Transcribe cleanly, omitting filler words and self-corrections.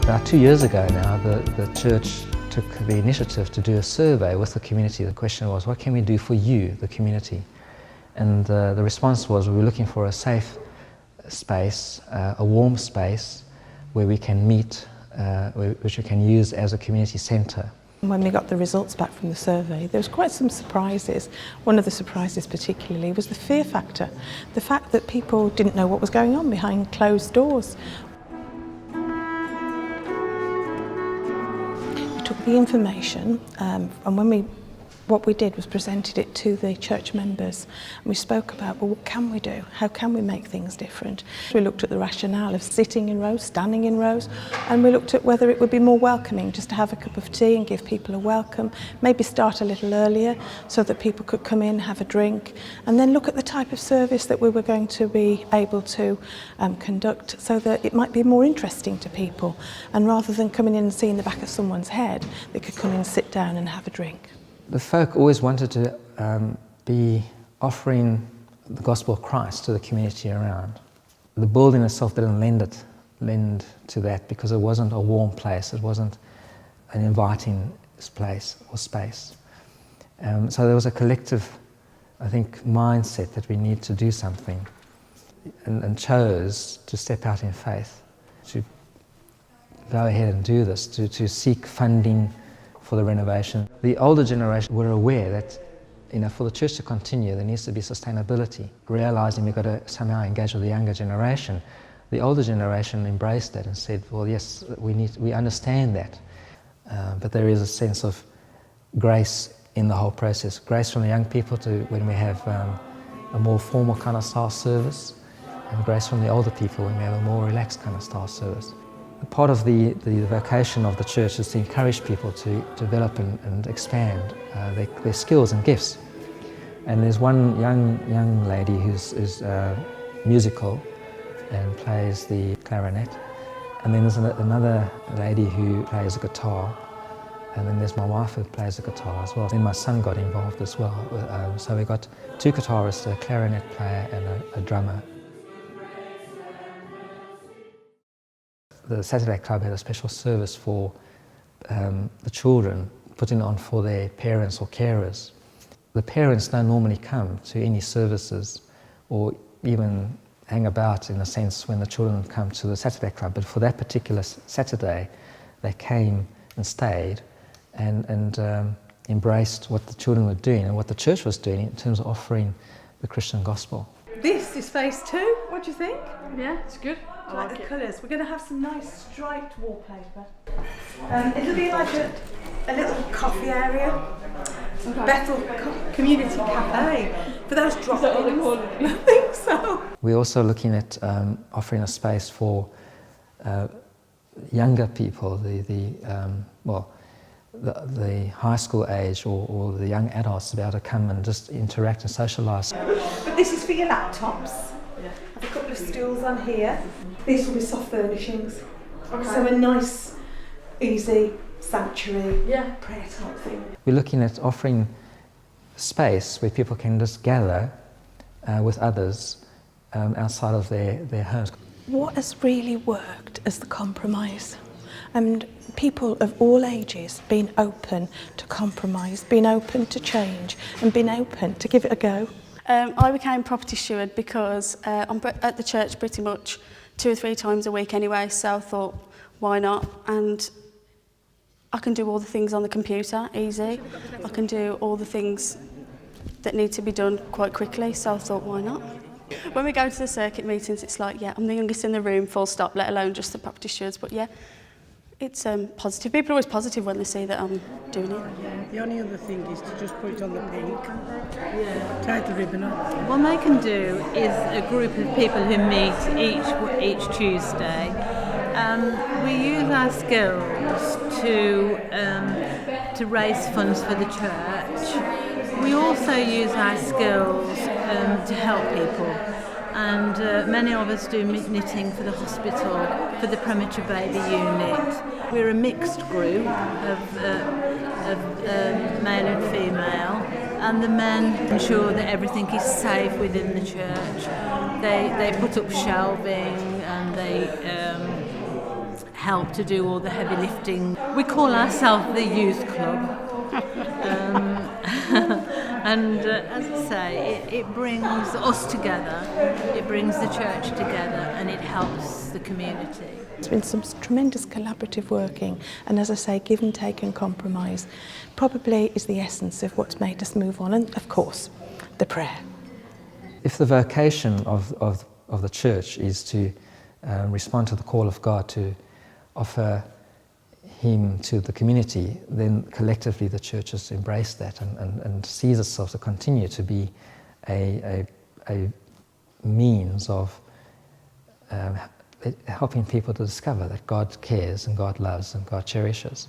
About 2 years ago now, the church took the initiative to do a survey with the community. The question was, what can we do for you, the community? And the response was, we were looking for a safe space, a warm space where we can meet, which we can use as a community centre. When we got the results back from the survey, there was quite some surprises. One of the surprises particularly was the fear factor, the fact that people didn't know what was going on behind closed doors. We took the information and what we did was presented it to the church members, and we spoke about, well, what can we do? How can we make things different? We looked at the rationale of sitting in rows, standing in rows, and we looked at whether it would be more welcoming just to have a cup of tea and give people a welcome, maybe start a little earlier so that people could come in, have a drink, and then look at the type of service that we were going to be able to conduct so that it might be more interesting to people, and rather than coming in and seeing the back of someone's head, they could come in, sit down and have a drink. The folk always wanted to be offering the gospel of Christ to the community around. The building itself didn't lend to that because it wasn't a warm place, it wasn't an inviting place or space. So there was a collective, I think, mindset that we need to do something, and chose to step out in faith, to go ahead and do this, to seek funding for the renovation. The older generation were aware that, for the church to continue, there needs to be sustainability. Realising we've got to somehow engage with the younger generation, the older generation embraced that and said, well, yes, we understand that. But there is a sense of grace in the whole process. Grace from the young people to when we have a more formal kind of style service, and grace from the older people when we have a more relaxed kind of style service. Part of the vocation of the church is to encourage people to develop and expand their skills and gifts. And there's one young lady who's musical and plays the clarinet. And then there's another lady who plays the guitar. And then there's my wife who plays the guitar as well. Then my son got involved as well. So we got 2 guitarists, a clarinet player and a drummer. The Saturday Club had a special service for the children, putting on for their parents or carers. The parents don't normally come to any services or even hang about, in a sense, when the children come to the Saturday Club, but for that particular Saturday they came and stayed and embraced what the children were doing and what the church was doing in terms of offering the Christian gospel. This is phase 2. What do you think? Yeah, it's good. I like the colours. We're going to have some nice striped wallpaper. It'll be like a little coffee area. Bethel Community Cafe. For those drop-ins. I think so. We're also looking at offering a space for younger people, the high school age or the young adults to be able to come and just interact and socialise. But this is for your laptops. Yeah. I have a couple of stools on here. These will be soft furnishings. Okay. So a nice, easy sanctuary, prayer type thing. We're looking at offering space where people can just gather with others outside of their homes. What has really worked as the compromise? And people of all ages being open to compromise, being open to change and being open to give it a go. I became property steward because I'm at the church pretty much 2 or 3 times a week anyway, so I thought, why not? And I can do all the things on the computer, easy. I can do all the things that need to be done quite quickly, so I thought, why not? When we go to the circuit meetings, it's like, I'm the youngest in the room, full stop, let alone just the property stewards, but it's positive. People are always positive when they see that I'm doing it. Yeah, the only other thing is to just put it on the pink. Tie the ribbon up. What they can do is a group of people who meet each Tuesday. We use our skills to raise funds for the church. We also use our skills to help people. And many of us do knitting for the hospital, for the premature baby unit. We're a mixed group of male and female, and the men ensure that everything is safe within the church. They put up shelving and they help to do all the heavy lifting. We call ourselves the youth club. And as I say, it brings us together, it brings the church together, and it helps the community. It's been some tremendous collaborative working, and as I say, give and take and compromise probably is the essence of what's made us move on, and of course, the prayer. If the vocation of the church is to respond to the call of God to offer Him to the community, then collectively the church has embraced that and sees itself to continue to be a means of helping people to discover that God cares and God loves and God cherishes.